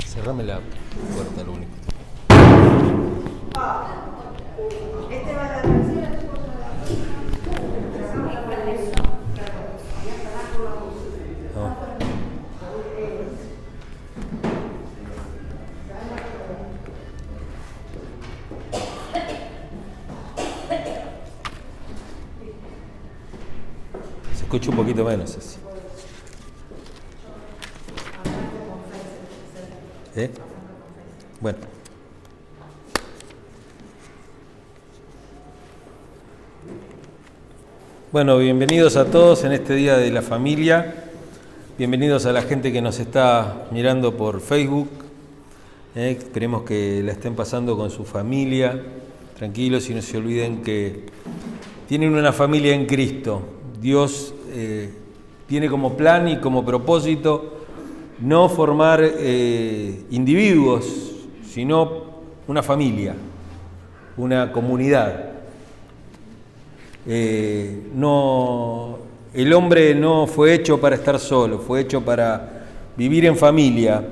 Cerrame la puerta, lo único. Este va a la tercera. Se escucha un poquito menos así. Bueno. Bueno, bienvenidos a todos en este Día de la Familia. Bienvenidos a la gente que nos está mirando por Facebook. Esperemos que la estén pasando con su familia, tranquilos, y no se olviden que tienen una familia en Cristo. Dios tiene como plan y como propósito no formar individuos, sino una familia, una comunidad. El hombre no fue hecho para estar solo, fue hecho para vivir en familia,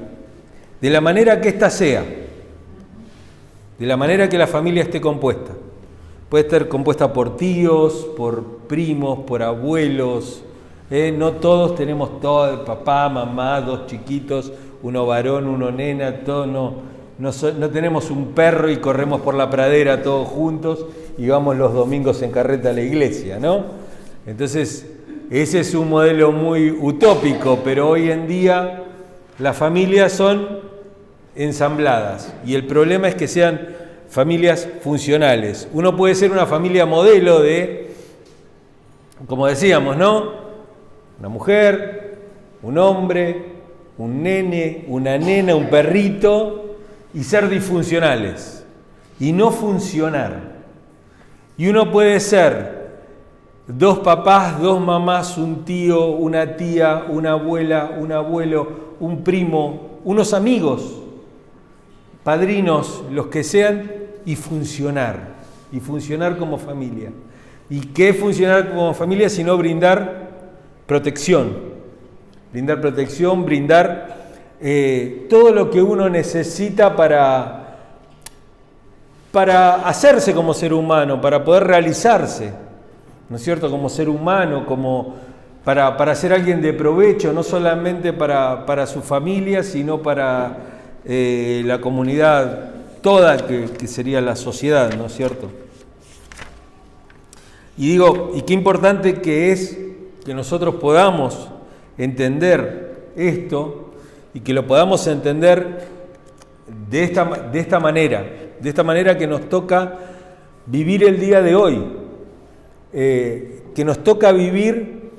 de la manera que ésta sea, de la manera que la familia esté compuesta. Puede estar compuesta por tíos, por primos, por abuelos. No todos tenemos todo, papá, mamá, dos chiquitos, uno varón, uno nena, todo, no tenemos un perro y corremos por la pradera todos juntos y vamos los domingos en carreta a la iglesia, ¿no? Entonces, ese es un modelo muy utópico, pero hoy en día las familias son ensambladas y el problema es que sean familias funcionales. Uno puede ser una familia modelo de, como decíamos, ¿no? Una mujer, un hombre, un nene, una nena, un perrito, y ser disfuncionales y no funcionar. Y uno puede ser dos papás, dos mamás, un tío, una tía, una abuela, un abuelo, un primo, unos amigos, padrinos, los que sean, y funcionar como familia. ¿Y qué es funcionar como familia sino brindar protección, brindar todo lo que uno necesita para hacerse como ser humano, para poder realizarse, ¿no es cierto?, como ser humano, como para ser alguien de provecho, no solamente para su familia, sino para la comunidad toda, que sería la sociedad, ¿no es cierto? Y digo, y qué importante que es que nosotros podamos entender esto y que lo podamos entender de esta manera que nos toca vivir el día de hoy, que nos toca vivir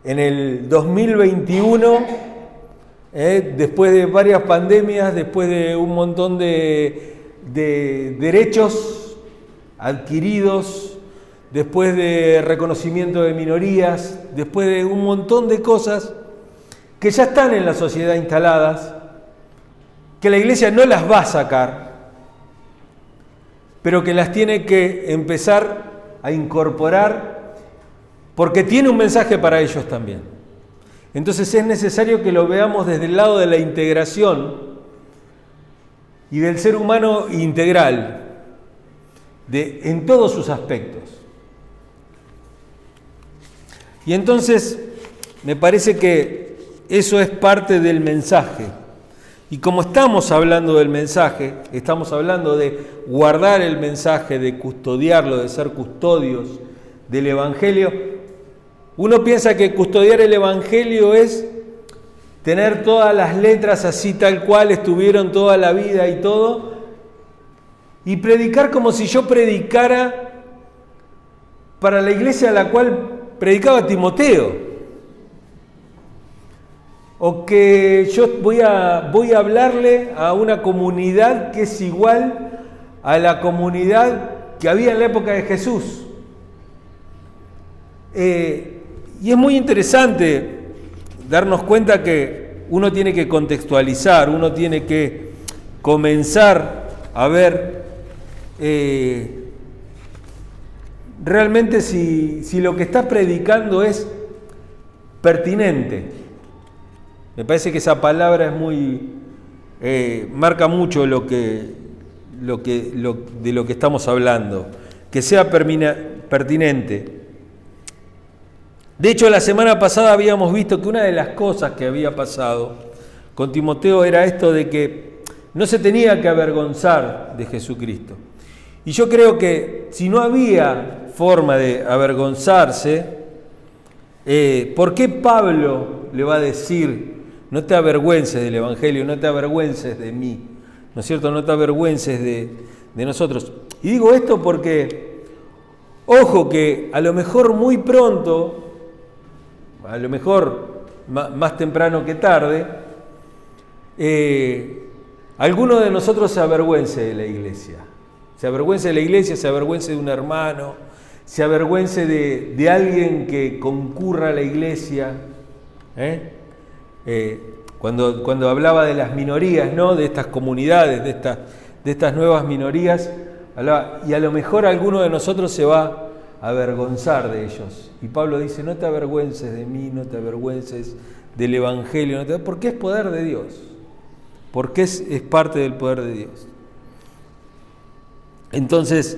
en el 2021, después de varias pandemias, después de un montón de derechos adquiridos, después de reconocimiento de minorías, después de un montón de cosas que ya están en la sociedad instaladas, que la Iglesia no las va a sacar, pero que las tiene que empezar a incorporar porque tiene un mensaje para ellos también. Entonces es necesario que lo veamos desde el lado de la integración y del ser humano integral, en todos sus aspectos. Y entonces me parece que eso es parte del mensaje. Y como estamos hablando del mensaje, estamos hablando de guardar el mensaje, de custodiarlo, de ser custodios del Evangelio. Uno piensa que custodiar el Evangelio es tener todas las letras así tal cual estuvieron toda la vida y todo, y predicar como si yo predicara para la iglesia a la cual predicaba Timoteo, o que yo voy a hablarle a una comunidad que es igual a la comunidad que había en la época de Jesús. Y es muy interesante darnos cuenta que uno tiene que contextualizar, uno tiene que comenzar a ver realmente si lo que estás predicando es pertinente. Me parece que esa palabra es muy marca mucho de lo que estamos hablando, que sea pertinente. De hecho, la semana pasada habíamos visto que una de las cosas que había pasado con Timoteo era esto de que no se tenía que avergonzar de Jesucristo. Y yo creo que si no había forma de avergonzarse, ¿por qué Pablo le va a decir: no te avergüences del Evangelio, no te avergüences de mí, ¿no es cierto? No te avergüences de nosotros. Y digo esto porque, ojo, que a lo mejor muy pronto, a lo mejor más temprano que tarde, alguno de nosotros se avergüence de la iglesia. Se avergüence de la iglesia, se avergüence de un hermano, se avergüence de alguien que concurra a la iglesia. Cuando hablaba de las minorías, ¿no? De estas comunidades, de estas nuevas minorías, hablaba, y a lo mejor alguno de nosotros se va a avergonzar de ellos. Y Pablo dice: no te avergüences de mí, no te avergüences del Evangelio, porque es poder de Dios, porque es parte del poder de Dios. Entonces,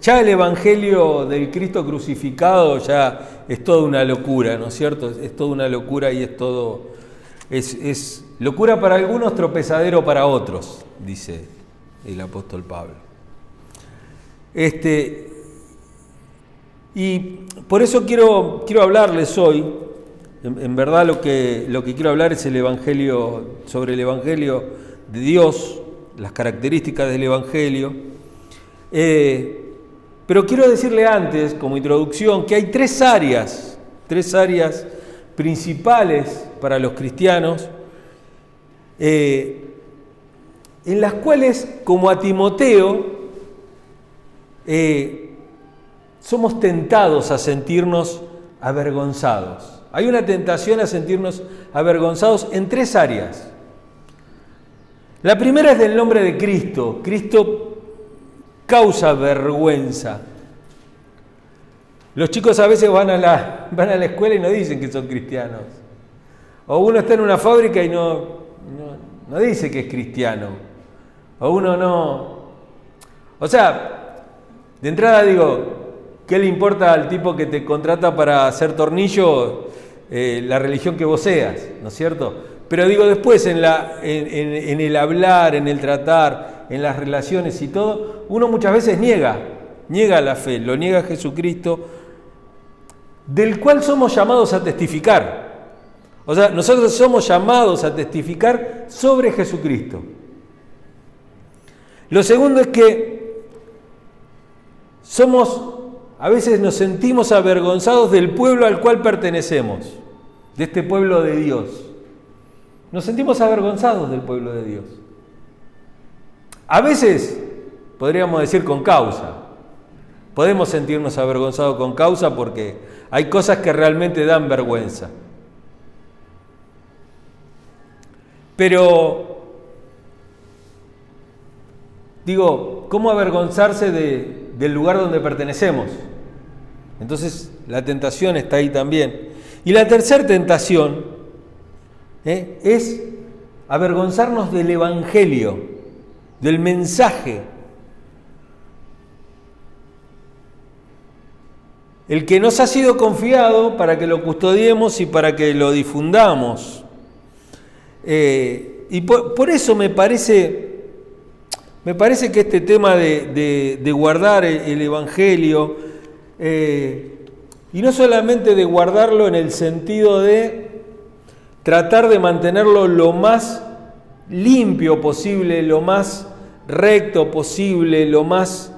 ya el Evangelio del Cristo crucificado ya es toda una locura, ¿no es cierto? Es toda una locura y es locura para algunos, tropezadero para otros, dice el apóstol Pablo. Y por eso quiero hablarles hoy, en verdad lo que quiero hablar es sobre el Evangelio de Dios, las características del Evangelio. Pero quiero decirle antes, como introducción, que hay tres áreas principales para los cristianos, en las cuales, como a Timoteo, somos tentados a sentirnos avergonzados. Hay una tentación a sentirnos avergonzados en tres áreas. La primera es del nombre de Cristo. Cristo causa vergüenza. Los chicos a veces van a la escuela y no dicen que son cristianos. O uno está en una fábrica y no dice que es cristiano. O uno no... O sea, de entrada digo, ¿qué le importa al tipo que te contrata para hacer tornillo la religión que vos seas? ¿No es cierto? Pero digo, después en el hablar, en el tratar, en las relaciones y todo, uno muchas veces niega la fe, lo niega a Jesucristo, del cual somos llamados a testificar. O sea, nosotros somos llamados a testificar sobre Jesucristo. Lo segundo es que a veces nos sentimos avergonzados del pueblo al cual pertenecemos, de este pueblo de Dios. Nos sentimos avergonzados del pueblo de Dios. A veces, podríamos decir con causa. Podemos sentirnos avergonzados con causa porque hay cosas que realmente dan vergüenza. Pero, digo, ¿cómo avergonzarse del lugar donde pertenecemos? Entonces, la tentación está ahí también. Y la tercera tentación es avergonzarnos del Evangelio, del mensaje. El que nos ha sido confiado para que lo custodiemos y para que lo difundamos. Y por eso me parece que este tema de guardar el Evangelio, y no solamente de guardarlo en el sentido de tratar de mantenerlo lo más limpio posible, lo más recto posible, lo más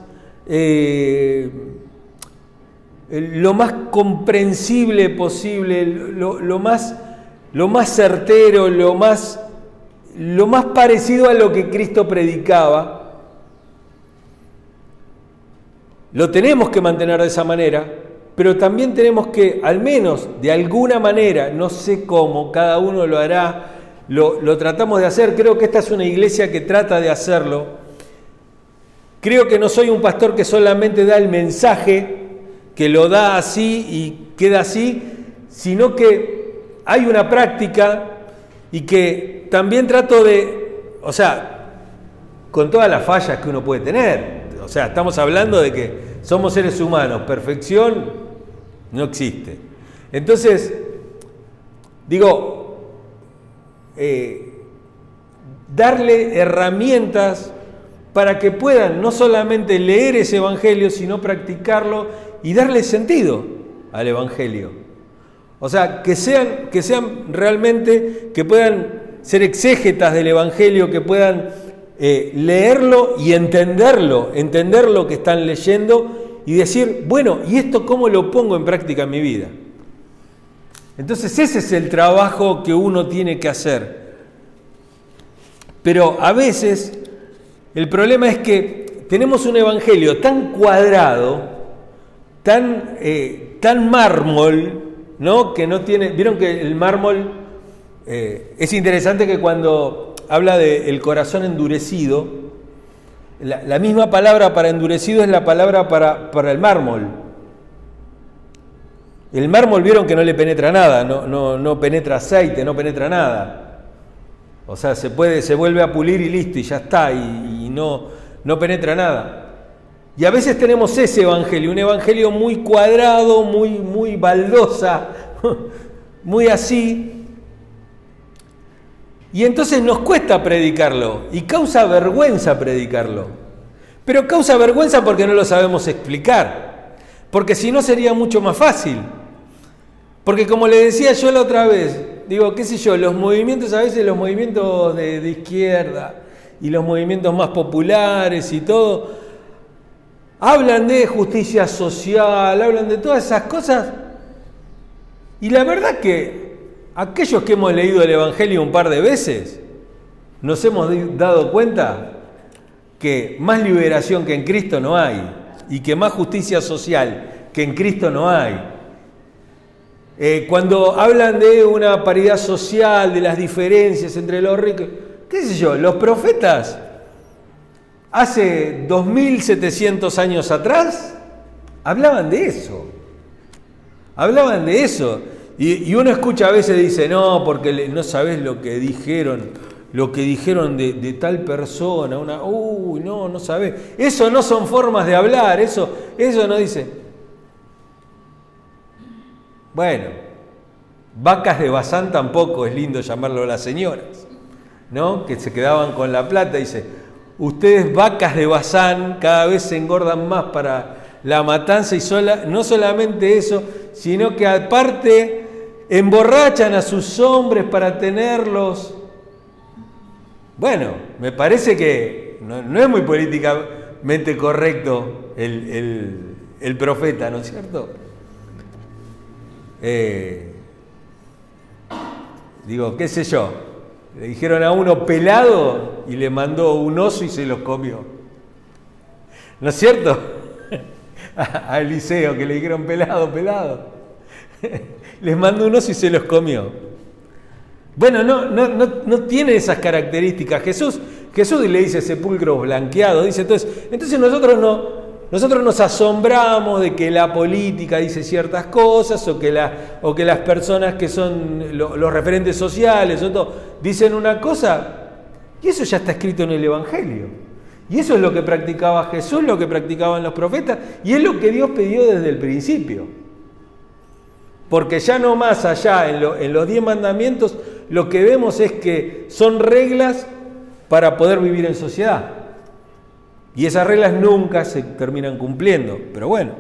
comprensible posible, lo más certero, lo más parecido a lo que Cristo predicaba. Lo tenemos que mantener de esa manera, pero también tenemos que, al menos de alguna manera, no sé cómo, cada uno lo hará, lo tratamos de hacer. Creo que esta es una iglesia que trata de hacerlo. Creo que no soy un pastor que solamente da el mensaje, que lo da así y queda así, sino que hay una práctica y que también trato de, o sea, con todas las fallas que uno puede tener. O sea, estamos hablando de que somos seres humanos, perfección no existe. Entonces, digo, darle herramientas para que puedan no solamente leer ese evangelio, sino practicarlo y darle sentido al evangelio. O sea, que sean realmente, que puedan ser exégetas del evangelio, que puedan leerlo y entender lo que están leyendo y decir, bueno, ¿y esto cómo lo pongo en práctica en mi vida? Entonces ese es el trabajo que uno tiene que hacer. Pero a veces el problema es que tenemos un evangelio tan cuadrado, tan mármol, ¿no? Que no tiene. Vieron que el mármol es interesante que cuando habla del corazón endurecido, la misma palabra para endurecido es la palabra para el mármol. El mármol, vieron que no le penetra nada, no penetra aceite, no penetra nada. O sea, se vuelve a pulir y listo, y ya está, y no penetra nada. Y a veces tenemos ese evangelio, un evangelio muy cuadrado, muy baldosa, muy así. Y entonces nos cuesta predicarlo, y causa vergüenza predicarlo. Pero causa vergüenza porque no lo sabemos explicar, porque si no sería mucho más fácil. Porque como le decía yo la otra vez, digo, qué sé yo, los movimientos, a veces los movimientos de izquierda y los movimientos más populares y todo, hablan de justicia social, hablan de todas esas cosas, y la verdad que aquellos que hemos leído el Evangelio un par de veces, nos hemos dado cuenta que más liberación que en Cristo no hay, y que más justicia social que en Cristo no hay. Cuando hablan de una paridad social, de las diferencias entre los ricos, qué sé yo, los profetas hace 2700 años atrás hablaban de eso. Y uno escucha a veces, dice, no, porque no sabés lo que dijeron de tal persona, no sabés. Eso no son formas de hablar, eso no dice. Bueno, vacas de Bazán tampoco es lindo llamarlo a las señoras, ¿no? Que se quedaban con la plata, dice, ustedes vacas de Bazán cada vez se engordan más para la matanza y no solamente eso, sino que aparte emborrachan a sus hombres para tenerlos. Bueno, me parece que no es muy políticamente correcto el profeta, ¿no es cierto? Digo, qué sé yo, le dijeron a uno pelado y le mandó un oso y se los comió. ¿No es cierto? A Eliseo, que le dijeron pelado. Les mandó un oso y se los comió. Bueno, no tiene esas características. Jesús le dice sepulcros blanqueados, dice, entonces nosotros nos asombramos de que la política dice ciertas cosas o que las personas que son los referentes sociales dicen una cosa, y eso ya está escrito en el Evangelio. Y eso es lo que practicaba Jesús, lo que practicaban los profetas, y es lo que Dios pidió desde el principio. Porque ya no más allá, en los 10 mandamientos, lo que vemos es que son reglas para poder vivir en sociedad. Y esas reglas nunca se terminan cumpliendo, pero bueno.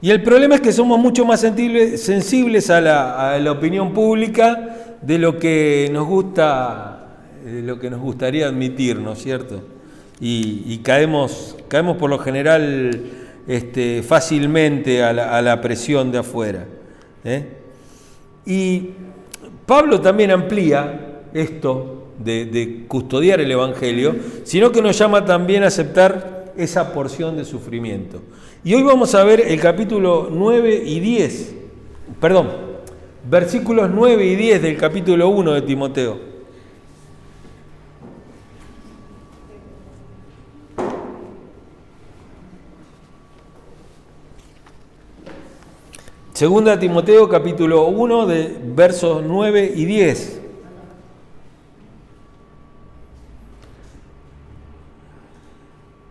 Y el problema es que somos mucho más sensibles a la opinión pública de lo que nos gustaría admitir, ¿no es cierto? Y caemos por lo general fácilmente a la presión de afuera. Y Pablo también amplía esto de custodiar el Evangelio, sino que nos llama también a aceptar esa porción de sufrimiento. Y hoy vamos a ver el capítulo 9 y 10, versículos 9 y 10 del capítulo 1 de Timoteo. Segunda Timoteo capítulo 1 de versos 9 y 10.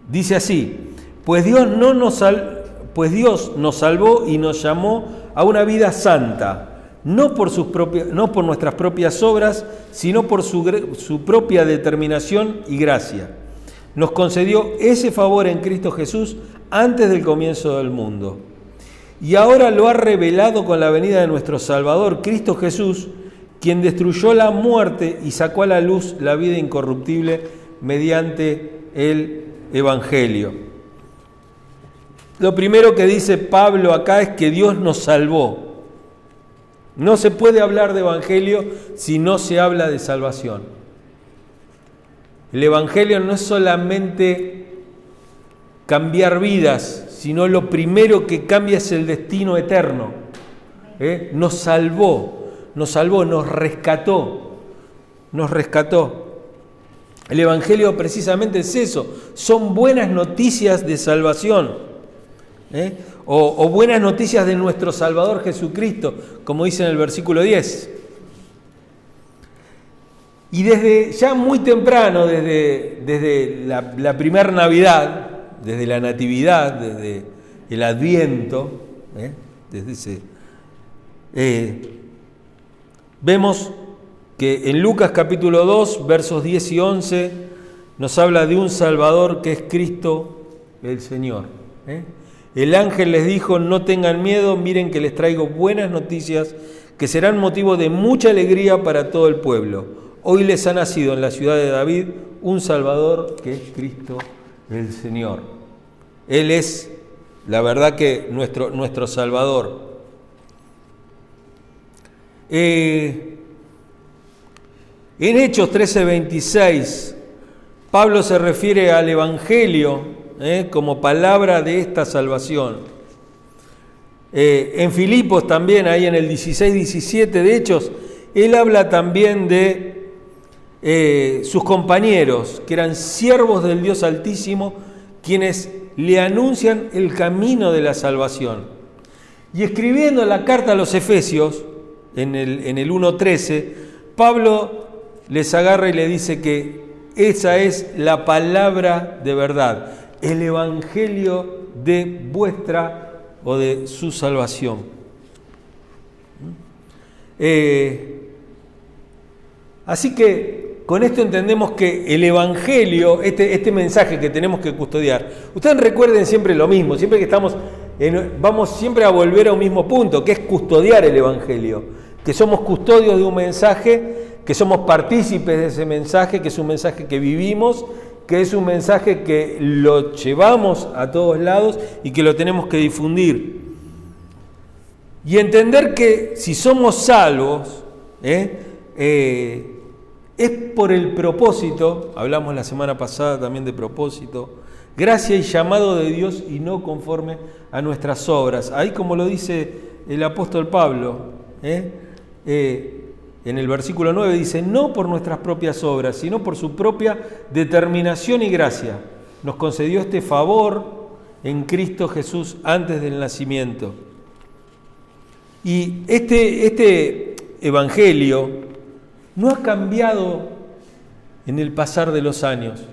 Dice así: pues Dios nos salvó y nos llamó a una vida santa, no por nuestras propias obras, sino por su propia determinación y gracia. Nos concedió ese favor en Cristo Jesús antes del comienzo del mundo. Y ahora lo ha revelado con la venida de nuestro Salvador, Cristo Jesús, quien destruyó la muerte y sacó a la luz la vida incorruptible mediante el Evangelio. Lo primero que dice Pablo acá es que Dios nos salvó. No se puede hablar de Evangelio si no se habla de salvación. El Evangelio no es solamente cambiar vidas, sino lo primero que cambia es el destino eterno. Nos salvó, nos rescató. El Evangelio precisamente es eso, son buenas noticias de salvación, o buenas noticias de nuestro Salvador Jesucristo, como dice en el versículo 10. Y desde ya muy temprano, desde la primera Navidad, desde la Natividad, desde el Adviento, vemos que en Lucas capítulo 2, versos 10 y 11, nos habla de un Salvador que es Cristo el Señor. El ángel les dijo: no tengan miedo, miren que les traigo buenas noticias que serán motivo de mucha alegría para todo el pueblo. Hoy les ha nacido en la ciudad de David un Salvador que es Cristo el Señor. Él es, la verdad, que nuestro Salvador. En Hechos 13:26, Pablo se refiere al Evangelio como palabra de esta salvación. En Filipos también, ahí en el 16-17 de Hechos, él habla también de sus compañeros, que eran siervos del Dios Altísimo, quienes le anuncian el camino de la salvación. Y escribiendo la carta a los Efesios, en el 1:13, Pablo les agarra y le dice que esa es la palabra de verdad, el evangelio de vuestra o de su salvación. Así que con esto entendemos que el evangelio, este mensaje que tenemos que custodiar, ustedes recuerden siempre lo mismo, siempre que vamos siempre a volver a un mismo punto, que es custodiar el evangelio, que somos custodios de un mensaje, que somos partícipes de ese mensaje, que es un mensaje que vivimos, que es un mensaje que lo llevamos a todos lados y que lo tenemos que difundir. Y entender que si somos salvos, es por el propósito, hablamos la semana pasada también de propósito, gracia y llamado de Dios y no conforme a nuestras obras. Ahí, como lo dice el apóstol Pablo, en el versículo 9 dice: no por nuestras propias obras, sino por su propia determinación y gracia. Nos concedió este favor en Cristo Jesús antes del nacimiento. Y este evangelio no ha cambiado en el pasar de los años.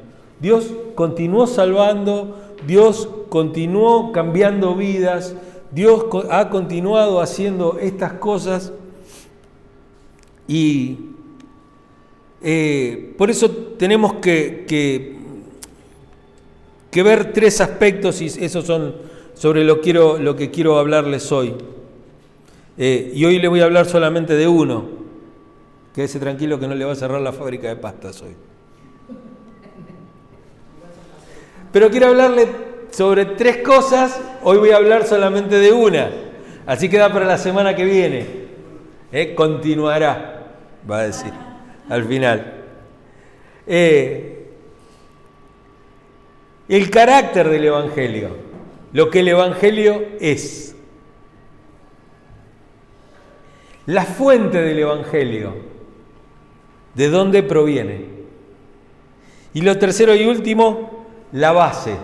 Dios continuó salvando, Dios continuó cambiando vidas, Dios ha continuado haciendo estas cosas. Y por eso tenemos que ver tres aspectos, y esos son sobre lo que quiero hablarles hoy. Y hoy le voy a hablar solamente de uno. Quédese tranquilo que no le va a cerrar la fábrica de pastas hoy. Pero quiero hablarle sobre tres cosas, hoy voy a hablar solamente de una. Así queda para la semana que viene. Continuará, va a decir, al final. El carácter del Evangelio, lo que el Evangelio es. la fuente del Evangelio, de dónde proviene. Y lo tercero y último, la base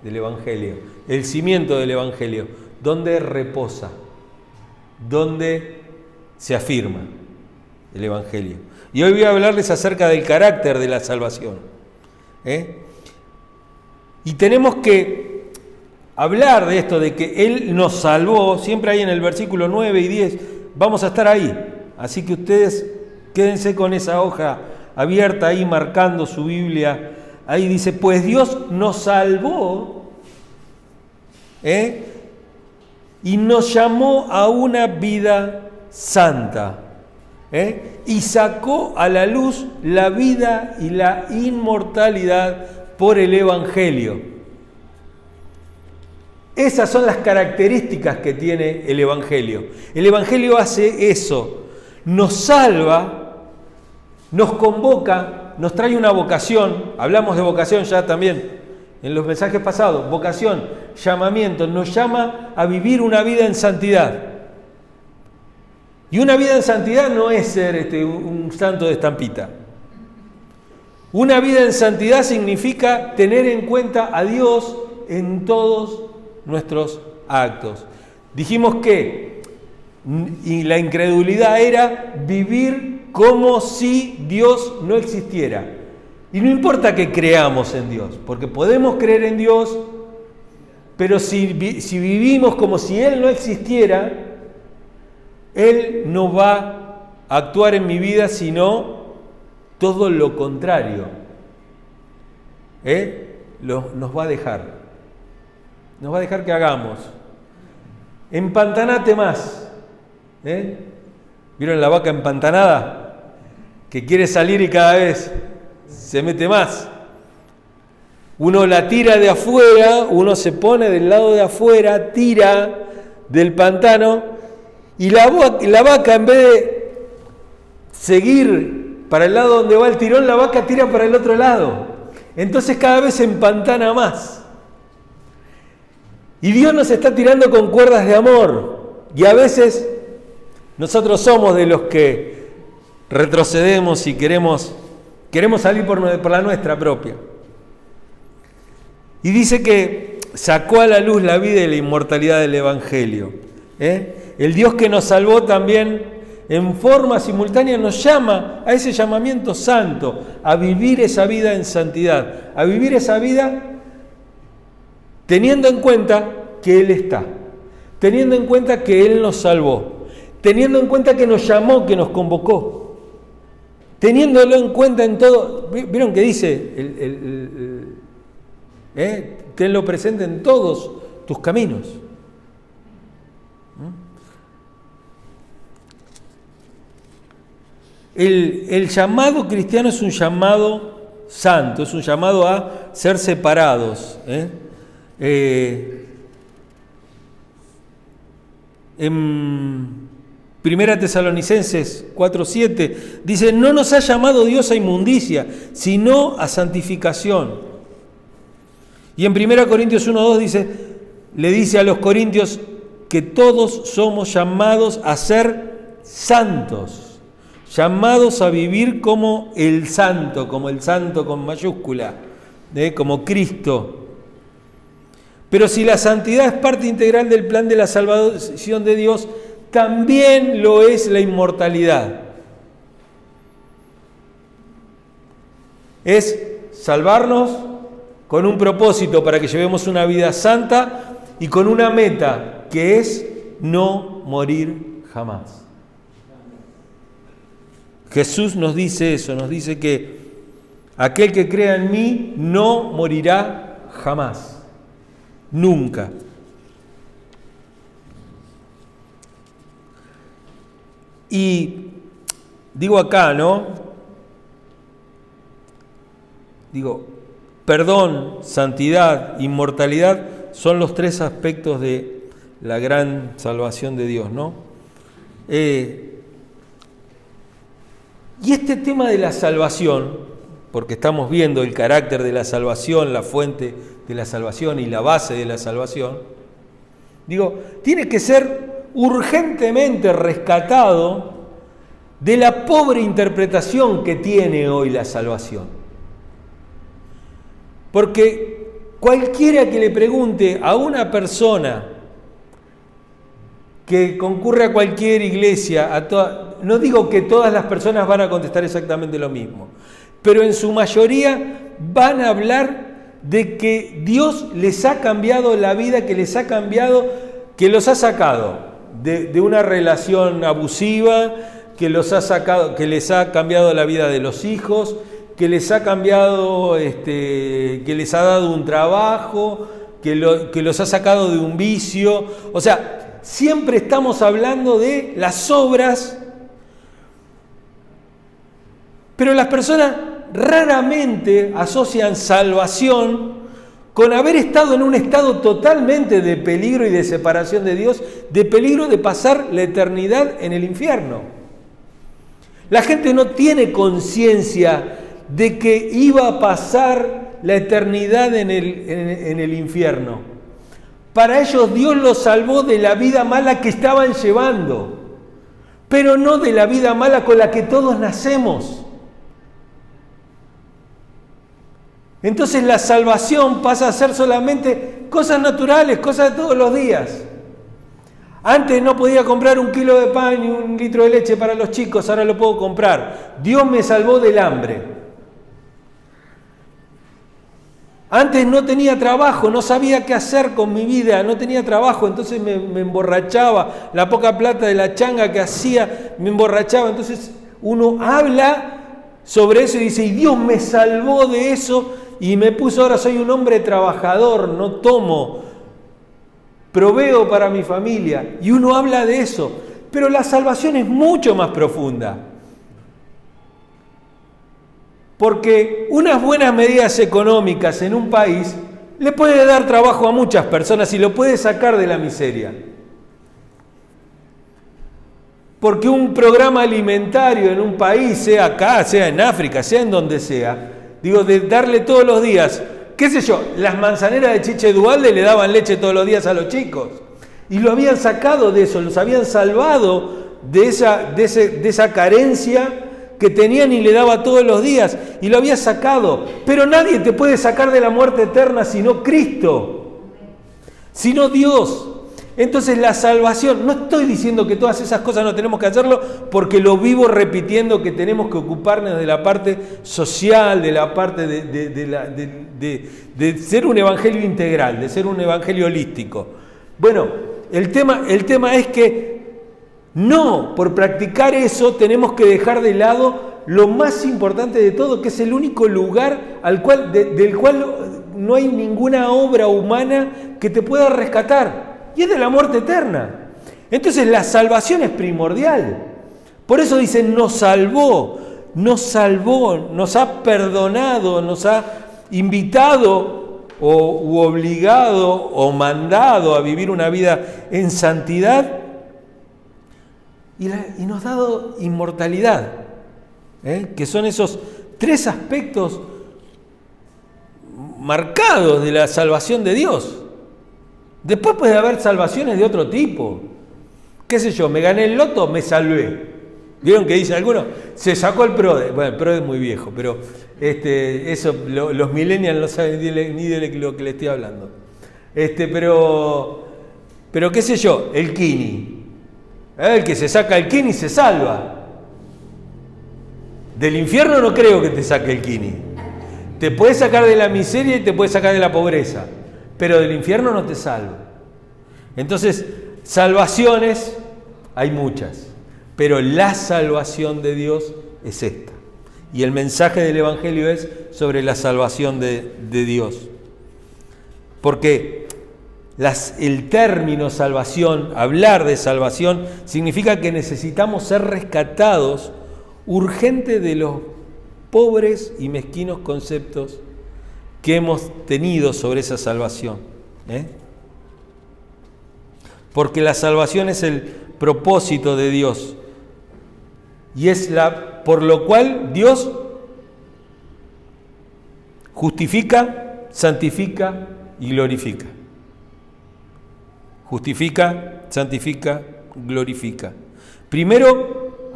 del Evangelio, el cimiento del Evangelio, dónde reposa, dónde se afirma el Evangelio. Y hoy voy a hablarles acerca del carácter de la salvación. Y tenemos que hablar de esto, de que Él nos salvó, siempre hay en el versículo 9 y 10, vamos a estar ahí. Así que ustedes quédense con esa hoja abierta ahí, marcando su Biblia. Ahí dice, pues Dios nos salvó, y nos llamó a una vida santa, y sacó a la luz la vida y la inmortalidad por el Evangelio. Esas son las características que tiene el Evangelio. El Evangelio hace eso, nos salva, nos convoca, nos trae una vocación. Hablamos de vocación ya también en los mensajes pasados. Vocación, llamamiento, nos llama a vivir una vida en santidad. Y una vida en santidad no es ser un santo de estampita. Una vida en santidad significa tener en cuenta a Dios en todos nuestros actos. Dijimos que la incredulidad era vivir como si Dios no existiera. Y no importa que creamos en Dios, porque podemos creer en Dios, pero si vivimos como si Él no existiera, Él no va a actuar en mi vida, sino todo lo contrario. Nos va a dejar. Nos va a dejar que hagamos. Empantanate más. ¿Vieron la vaca empantanada? Que quiere salir y cada vez se mete más. Uno la tira de afuera, uno se pone del lado de afuera, tira del pantano, y la vaca, en vez de seguir para el lado donde va el tirón, la vaca tira para el otro lado. Entonces cada vez se empantana más. Y Dios nos está tirando con cuerdas de amor. Y a veces nosotros somos de los que retrocedemos y queremos salir por la nuestra propia. Y dice que sacó a la luz la vida y la inmortalidad del Evangelio. El Dios que nos salvó también en forma simultánea nos llama a ese llamamiento santo, a vivir esa vida en santidad, a vivir esa vida teniendo en cuenta que Él está, teniendo en cuenta que Él nos salvó, teniendo en cuenta que nos llamó, que nos convocó, teniéndolo en cuenta en todo. ¿Vieron que dice? Tenlo presente en todos tus caminos. El llamado cristiano es un llamado santo, es un llamado a ser separados. En 1 Tesalonicenses 4:7 dice, no nos ha llamado Dios a inmundicia, sino a santificación. Y en 1 Corintios 1:2 le dice a los corintios que todos somos llamados a ser santos. Llamados a vivir como el santo con mayúscula, como Cristo. Pero si la santidad es parte integral del plan de la salvación de Dios, también lo es la inmortalidad. Es salvarnos con un propósito para que llevemos una vida santa y con una meta que es no morir jamás. Jesús nos dice eso, nos dice que aquel que crea en mí no morirá jamás, nunca. Y digo acá, ¿no? Digo, perdón, santidad, inmortalidad son los tres aspectos de la gran salvación de Dios, ¿no? Y este tema de la salvación, porque estamos viendo el carácter de la salvación, la fuente de la salvación y la base de la salvación, digo, tiene que ser urgentemente rescatado de la pobre interpretación que tiene hoy la salvación. Porque cualquiera que le pregunte a una persona que concurre a cualquier iglesia, no digo que todas las personas van a contestar exactamente lo mismo, pero en su mayoría van a hablar de que Dios les ha cambiado la vida, que les ha cambiado, que los ha sacado de una relación abusiva, que los ha sacado, que les ha cambiado la vida de los hijos, que les ha cambiado, que les ha dado un trabajo, que los ha sacado de un vicio. O sea, siempre estamos hablando de las obras, pero las personas raramente asocian salvación con haber estado en un estado totalmente de peligro y de separación de Dios, de peligro de pasar la eternidad en el infierno. La gente no tiene conciencia de que iba a pasar la eternidad en el infierno. Para ellos Dios los salvó de la vida mala que estaban llevando, pero no de la vida mala con la que todos nacemos. Entonces la salvación pasa a ser solamente cosas naturales, cosas de todos los días. Antes no podía comprar 1 kilo de pan y 1 litro de leche para los chicos, ahora lo puedo comprar. Dios me salvó del hambre. Antes no tenía trabajo, no sabía qué hacer con mi vida, no tenía trabajo, entonces me emborrachaba. La poca plata de la changa que hacía me emborrachaba. Entonces uno habla sobre eso y dice, y Dios me salvó de eso y me puso, ahora soy un hombre trabajador, no tomo, proveo para mi familia. Y uno habla de eso, pero la salvación es mucho más profunda. Porque unas buenas medidas económicas en un país le puede dar trabajo a muchas personas y lo puede sacar de la miseria. Porque un programa alimentario en un país, sea acá, sea en África, sea en donde sea, digo, de darle todos los días, qué sé yo, las manzaneras de Chiche Duhalde le daban leche todos los días a los chicos. Y lo habían sacado de eso, los habían salvado de esa carencia que tenían y le daba todos los días, y lo había sacado. Pero nadie te puede sacar de la muerte eterna sino Cristo, sino Dios. Entonces la salvación, no estoy diciendo que todas esas cosas no tenemos que hacerlo, porque lo vivo repitiendo que tenemos que ocuparnos de la parte social, de la parte de ser un evangelio integral, de ser un evangelio holístico. Bueno, el tema es que no, por practicar eso tenemos que dejar de lado lo más importante de todo, que es el único lugar del cual no hay ninguna obra humana que te pueda rescatar, y es de la muerte eterna. Entonces la salvación es primordial. Por eso dicen, nos salvó, nos ha perdonado, nos ha invitado u obligado o mandado a vivir una vida en santidad, y nos ha dado inmortalidad, que son esos 3 aspectos marcados de la salvación de Dios. Después puede haber salvaciones de otro tipo. ¿Qué sé yo? Me gané el loto, me salvé. ¿Vieron que dice alguno? Se sacó el PRODE. Bueno, el PRODE es muy viejo, pero eso los millennials no saben ni de lo que le estoy hablando. Pero qué sé yo, el Kini. El que se saca el Kini se salva. Del infierno no creo que te saque el Kini. Te puede sacar de la miseria y te puede sacar de la pobreza, pero del infierno no te salva. Entonces, salvaciones hay muchas, pero la salvación de Dios es esta. Y el mensaje del Evangelio es sobre la salvación de Dios. Porque el término salvación, hablar de salvación, significa que necesitamos ser rescatados urgente de los pobres y mezquinos conceptos que hemos tenido sobre esa salvación. Porque la salvación es el propósito de Dios y es por lo cual Dios justifica, santifica y glorifica. Justifica, santifica glorifica. Primero,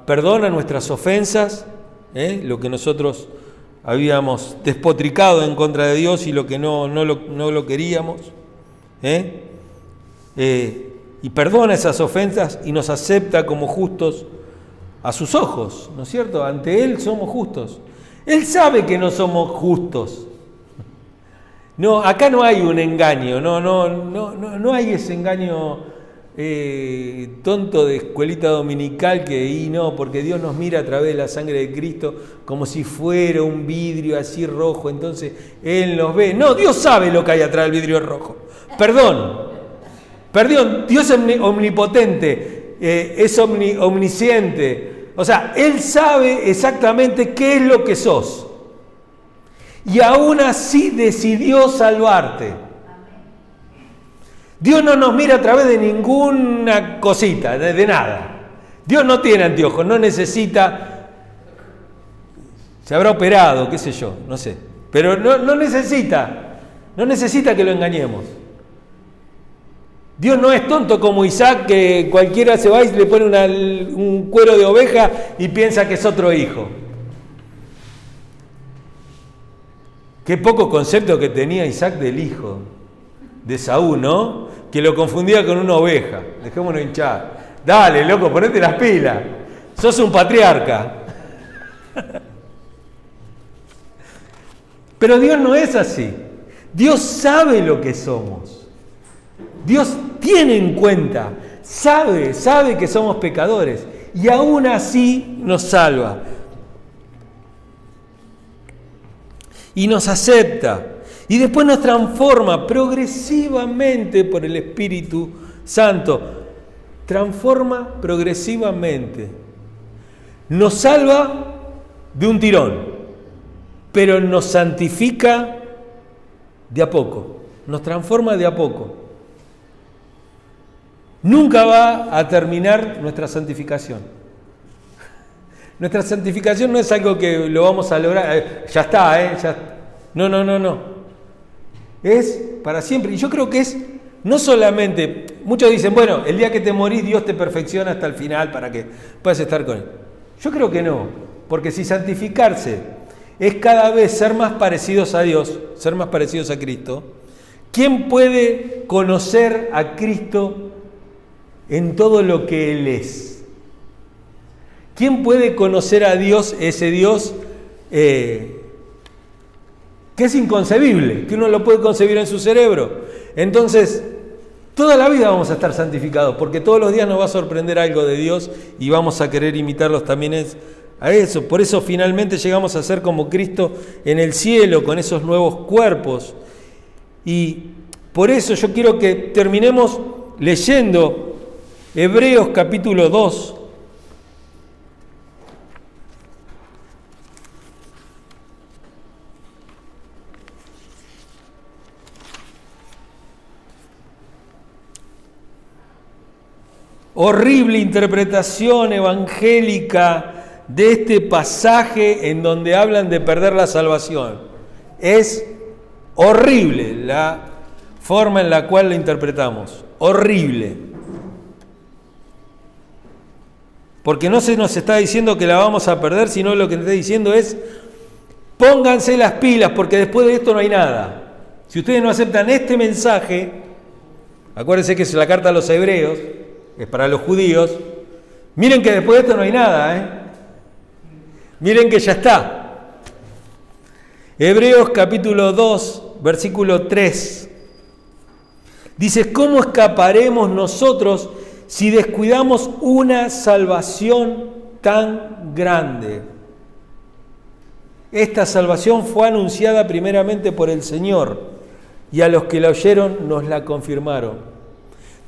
perdona nuestras ofensas, lo que nosotros habíamos despotricado en contra de Dios y lo que no lo queríamos. Y perdona esas ofensas y nos acepta como justos a sus ojos, ¿no es cierto? Ante Él somos justos. Él sabe que no somos justos. No, acá no hay un engaño, no hay ese engaño tonto de escuelita dominical porque Dios nos mira a través de la sangre de Cristo como si fuera un vidrio así rojo, entonces Él nos ve. No, Dios sabe lo que hay atrás del vidrio rojo. Perdón, Dios es omnipotente, es omnisciente, o sea, Él sabe exactamente qué es lo que sos. Y aún así decidió salvarte. Dios no nos mira a través de ninguna cosita, de nada. Dios no tiene anteojos, no necesita, se habrá operado, qué sé yo, no sé. Pero no necesita que lo engañemos. Dios no es tonto como Isaac, que cualquiera se va y le pone un cuero de oveja y piensa que es otro hijo. Qué poco concepto que tenía Isaac del hijo de Saúl, ¿no? Que lo confundía con una oveja. Dejémonos hinchar. Dale, loco, ponete las pilas. Sos un patriarca. Pero Dios no es así. Dios sabe lo que somos. Dios tiene en cuenta, sabe que somos pecadores y aún así nos salva. Y nos acepta. Y después nos transforma progresivamente por el Espíritu Santo. Transforma progresivamente. Nos salva de un tirón, pero nos santifica de a poco. Nos transforma de a poco. Nunca va a terminar nuestra santificación. Nuestra santificación no es algo que lo vamos a lograr, ya está, No. Es para siempre. Y yo creo que es no solamente, muchos dicen, bueno, el día que te morís Dios te perfecciona hasta el final para que puedas estar con Él. Yo creo que no, porque si santificarse es cada vez ser más parecidos a Dios, ser más parecidos a Cristo, ¿quién puede conocer a Cristo en todo lo que Él es? ¿Quién puede conocer a Dios, ese Dios que es inconcebible, que uno lo puede concebir en su cerebro? Entonces, toda la vida vamos a estar santificados, porque todos los días nos va a sorprender algo de Dios y vamos a querer imitarlos también a eso. Por eso finalmente llegamos a ser como Cristo en el cielo, con esos nuevos cuerpos. Y por eso yo quiero que terminemos leyendo Hebreos capítulo 2. Horrible interpretación evangélica de este pasaje en donde hablan de perder la salvación. Es horrible la forma en la cual lo interpretamos. Horrible. Porque no se nos está diciendo que la vamos a perder, sino lo que nos está diciendo es: pónganse las pilas, porque después de esto no hay nada. Si ustedes no aceptan este mensaje, acuérdense que es la carta a los hebreos, es para los judíos, miren que después de esto no hay nada, miren que ya está. Hebreos capítulo 2, versículo 3, dice: ¿cómo escaparemos nosotros si descuidamos una salvación tan grande? Esta salvación fue anunciada primeramente por el Señor, y a los que la oyeron nos la confirmaron.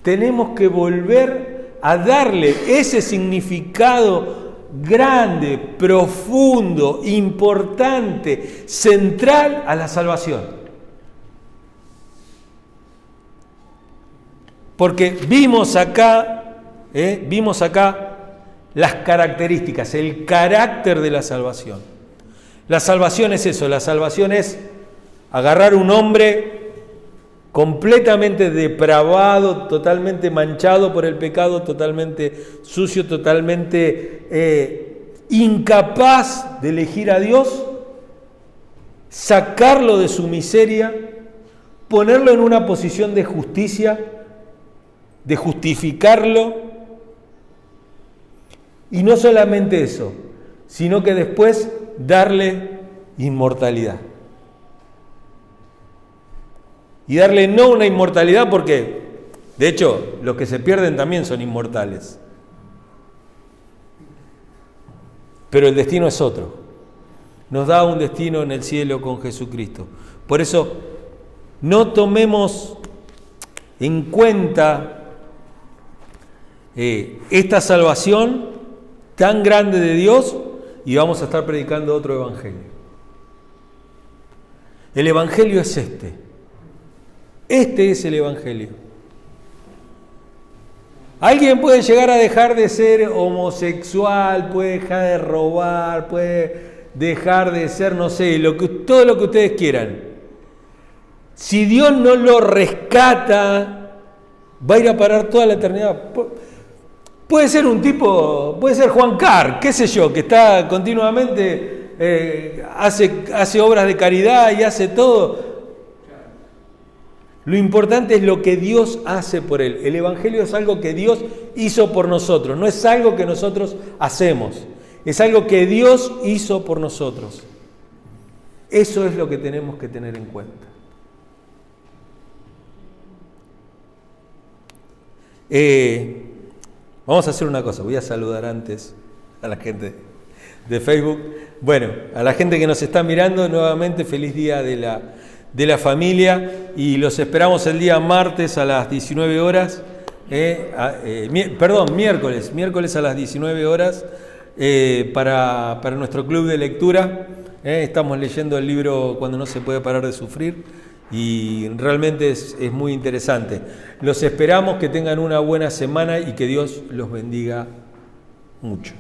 Tenemos que volver a darle ese significado grande, profundo, importante, central a la salvación. Porque vimos acá las características, el carácter de la salvación. La salvación es eso, la salvación es agarrar un hombre completamente depravado, totalmente manchado por el pecado, totalmente sucio, totalmente incapaz de elegir a Dios, sacarlo de su miseria, ponerlo en una posición de justicia, de justificarlo, y no solamente eso, sino que después darle inmortalidad. Y darle no una inmortalidad porque, de hecho, los que se pierden también son inmortales. Pero el destino es otro. Nos da un destino en el cielo con Jesucristo. Por eso, no tomemos en cuenta esta salvación tan grande de Dios y vamos a estar predicando otro evangelio. El evangelio es este. Este es el evangelio. Alguien puede llegar a dejar de ser homosexual, puede dejar de robar, puede dejar de ser, no sé, todo lo que ustedes quieran. Si Dios no lo rescata, va a ir a parar toda la eternidad. Puede ser un tipo, puede ser Juan Carr, qué sé yo, que está continuamente, hace obras de caridad y hace todo. Lo importante es lo que Dios hace por él. El evangelio es algo que Dios hizo por nosotros, no es algo que nosotros hacemos, es algo que Dios hizo por nosotros. Eso es lo que tenemos que tener en cuenta. Vamos a hacer una cosa, voy a saludar antes a la gente de Facebook. Bueno, a la gente que nos está mirando, nuevamente feliz día de la familia y los esperamos el día martes a las 19 horas, miércoles a las 19 horas para nuestro club de lectura. Estamos leyendo el libro Cuando no se puede parar de sufrir y realmente es muy interesante. Los esperamos, que tengan una buena semana y que Dios los bendiga mucho.